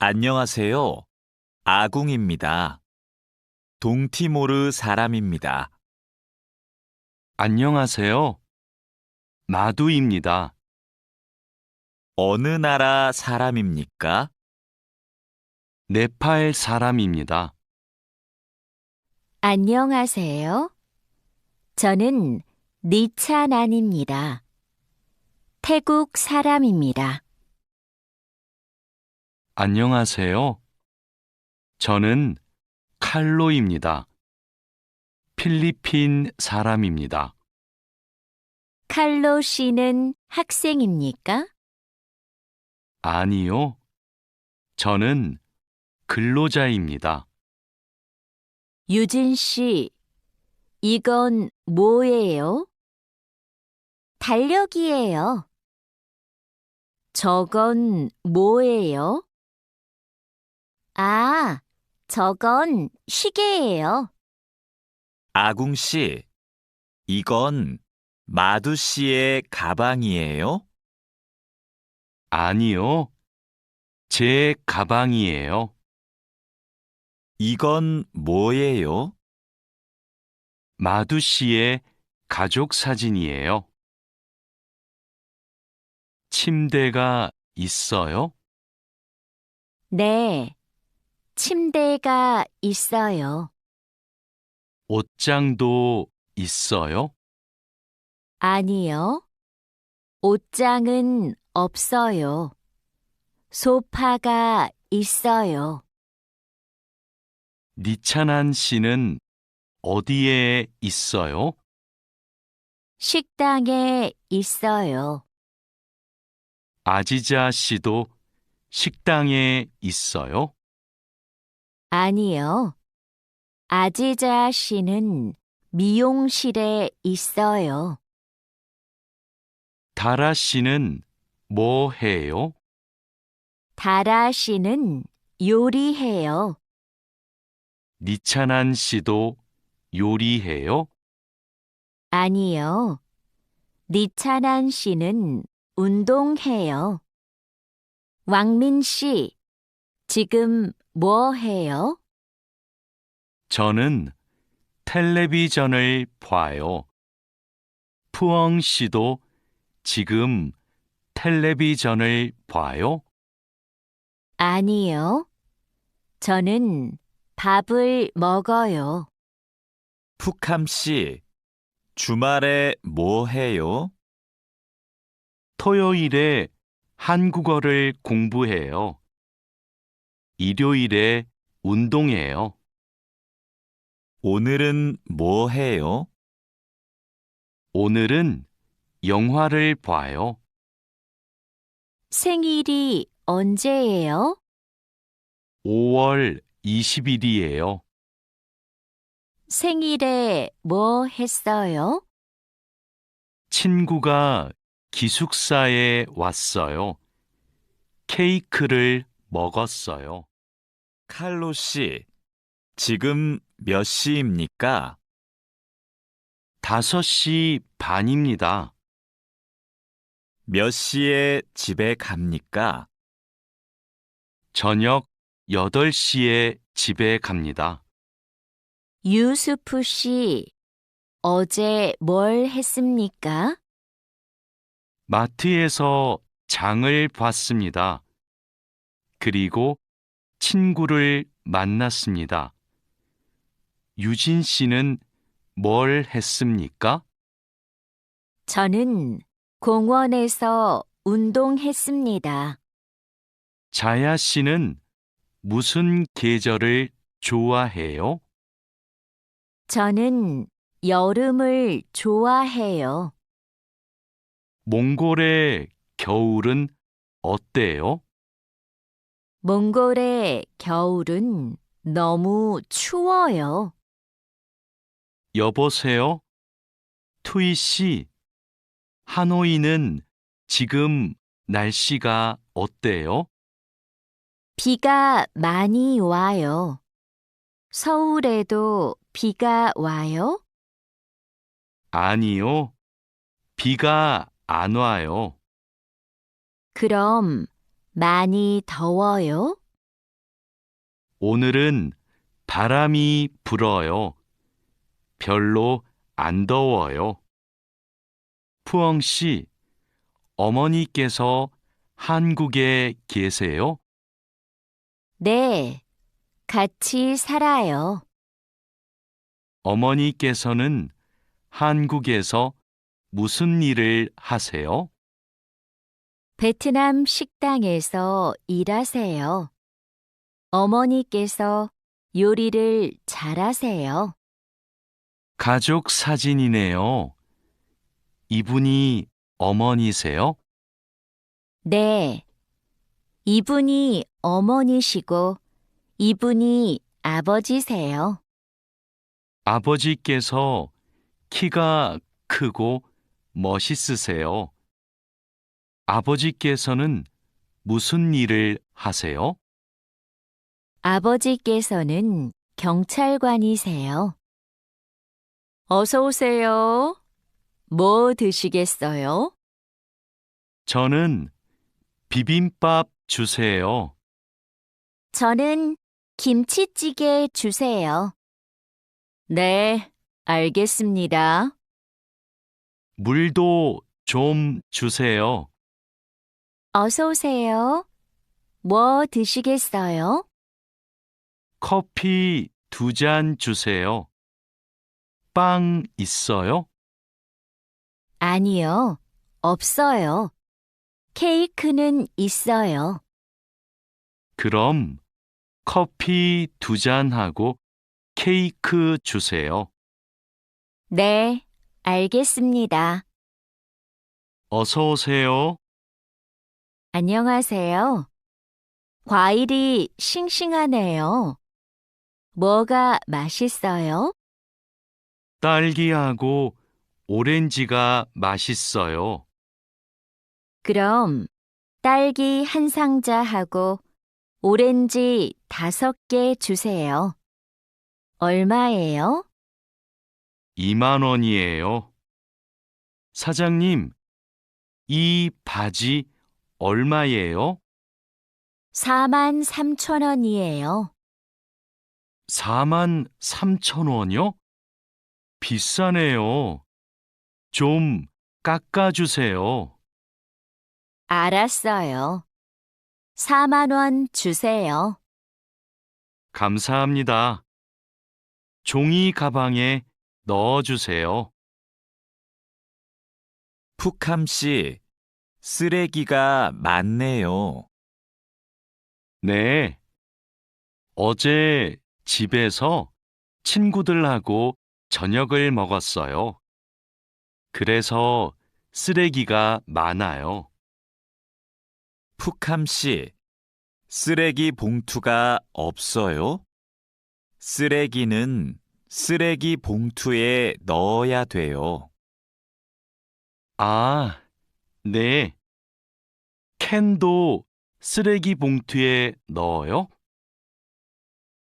안녕하세요. 아궁입니다. 동티모르 사람입니다. 안녕하세요. 마두입니다. 어느 나라 사람입니까? 네팔 사람입니다. 안녕하세요. 저는 니찬안입니다. 태국 사람입니다. 안녕하세요. 저는 칼로입니다. 필리핀 사람입니다. 칼로 씨는 학생입니까? 아니요. 저는 근로자입니다. 유진 씨, 이건 뭐예요? 달력이에요. 저건 뭐예요? 아, 저건 시계예요. 아궁 씨, 이건 마두 씨의 가방이에요? 아니요. 제 가방이에요. 이건 뭐예요? 마두 씨의 가족 사진이에요. 침대가 있어요? 네, 침대가 있어요. 옷장도 있어요? 아니요, 옷장은 없어요. 소파가 있어요. 니찬한 씨는 어디에 있어요? 식당에 있어요. 아지자 씨도 식당에 있어요? 아니요, 아지자 씨는 미용실에 있어요. 다라 씨는 뭐 해요? 다라 씨는 요리해요. 니찬한 씨도 요리해요? 아니요, 니찬한 씨는 운동해요. 왕민 씨, 지금 뭐 해요? 저는 텔레비전을 봐요. 푸엉 씨도 지금 텔레비전을 봐요? 아니요, 저는 밥을 먹어요. 푸캄 씨, 주말에 뭐 해요? 토요일에 한국어를 공부해요. 일요일에 운동해요. 오늘은 뭐 해요? 오늘은 영화를 봐요. 생일이 언제예요? 5월 20일이에요. 생일에 뭐 했어요? 친구가 기숙사에 왔어요. 케이크를 먹었어요. 칼로 씨, 지금 몇 시입니까? 5시 반입니다. 몇 시에 집에 갑니까? 저녁 8시에 집에 갑니다. 유수프 씨, 어제 뭘 했습니까? 마트에서 장을 봤습니다. 그리고 친구를 만났습니다. 유진 씨는 뭘 했습니까? 저는 공원에서 운동했습니다. 자야 씨는 무슨 계절을 좋아해요? 저는 여름을 좋아해요. 몽골의 겨울은 어때요? 몽골의 겨울은 너무 추워요. 여보세요? 투이 씨, 하노이는 지금 날씨가 어때요? 비가 많이 와요. 서울에도 비가 와요? 아니요, 비가 안 와요. 그럼 많이 더워요? 오늘은 바람이 불어요. 별로 안 더워요. 푸엉 씨, 어머니께서 한국에 계세요? 네, 같이 살아요. 어머니께서는 한국에서 무슨 일을 하세요? 베트남 식당에서 일하세요. 어머니께서 요리를 잘하세요. 가족 사진이네요. 이분이 어머니세요? 네, 이분이 어머니시고 이분이 아버지세요. 아버지께서 키가 크고 멋있으세요. 아버지께서는 무슨 일을 하세요? 아버지께서는 경찰관이세요. 어서 오세요. 뭐 드시겠어요? 저는 비빔밥 주세요. 저는 김치찌개 주세요. 네, 알겠습니다. 물도 좀 주세요. 어서 오세요. 뭐 드시겠어요? 커피 2잔 주세요. 빵 있어요? 아니요, 없어요. 케이크는 있어요. 그럼 커피 2잔하고 케이크 주세요. 네, 알겠습니다. 어서 오세요. 안녕하세요. 과일이 싱싱하네요. 뭐가 맛있어요? 딸기하고 오렌지가 맛있어요. 그럼 딸기 한 상자하고 오렌지 5개 주세요. 얼마예요? 2만 원이에요. 사장님, 이 바지 얼마예요? 43,000원이에요. 4만 3천 원이요? 비싸네요. 좀 깎아주세요. 알았어요. 4만 원 주세요. 감사합니다. 종이 가방에 넣어주세요. 푸캄 씨, 쓰레기가 많네요. 네. 어제 집에서 친구들하고 저녁을 먹었어요. 그래서 쓰레기가 많아요. 푸캄 씨, 쓰레기 봉투가 없어요? 쓰레기는 쓰레기 봉투에 넣어야 돼요. 아, 네. 캔도 쓰레기 봉투에 넣어요?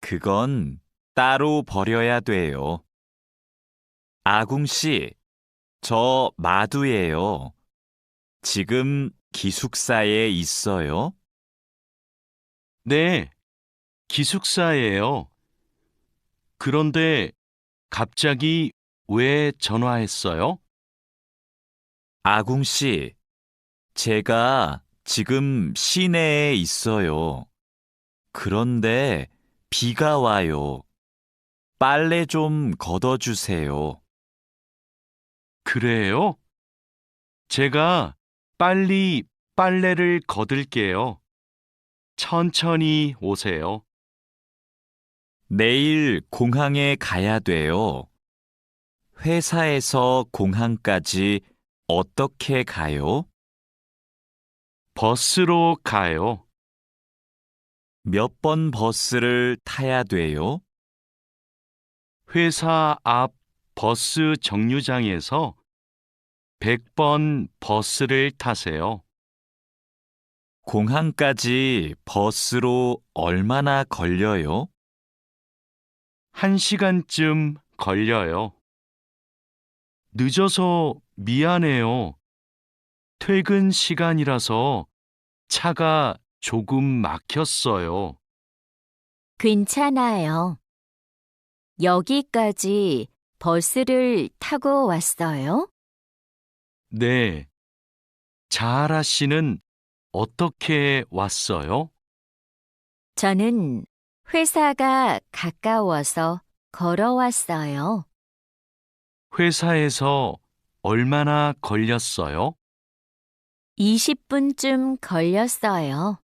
그건 따로 버려야 돼요. 아궁 씨, 저 마두예요. 지금 기숙사에 있어요? 네, 기숙사예요. 그런데 갑자기 왜 전화했어요? 아궁 씨, 제가 지금 시내에 있어요. 그런데 비가 와요. 빨래 좀 걷어주세요. 그래요? 제가 빨리 빨래를 걷을게요. 천천히 오세요. 내일 공항에 가야 돼요. 회사에서 공항까지 어떻게 가요? 버스로 가요. 몇 번 버스를 타야 돼요? 회사 앞 버스 정류장에서 100번 버스를 타세요. 공항까지 버스로 얼마나 걸려요? 1시간쯤 걸려요. 늦어서 미안해요. 퇴근 시간이라서 차가 조금 막혔어요. 괜찮아요. 여기까지 버스를 타고 왔어요? 네. 자하라 씨는 어떻게 왔어요? 저는 회사가 가까워서 걸어왔어요. 회사에서 얼마나 걸렸어요? 20분쯤 걸렸어요.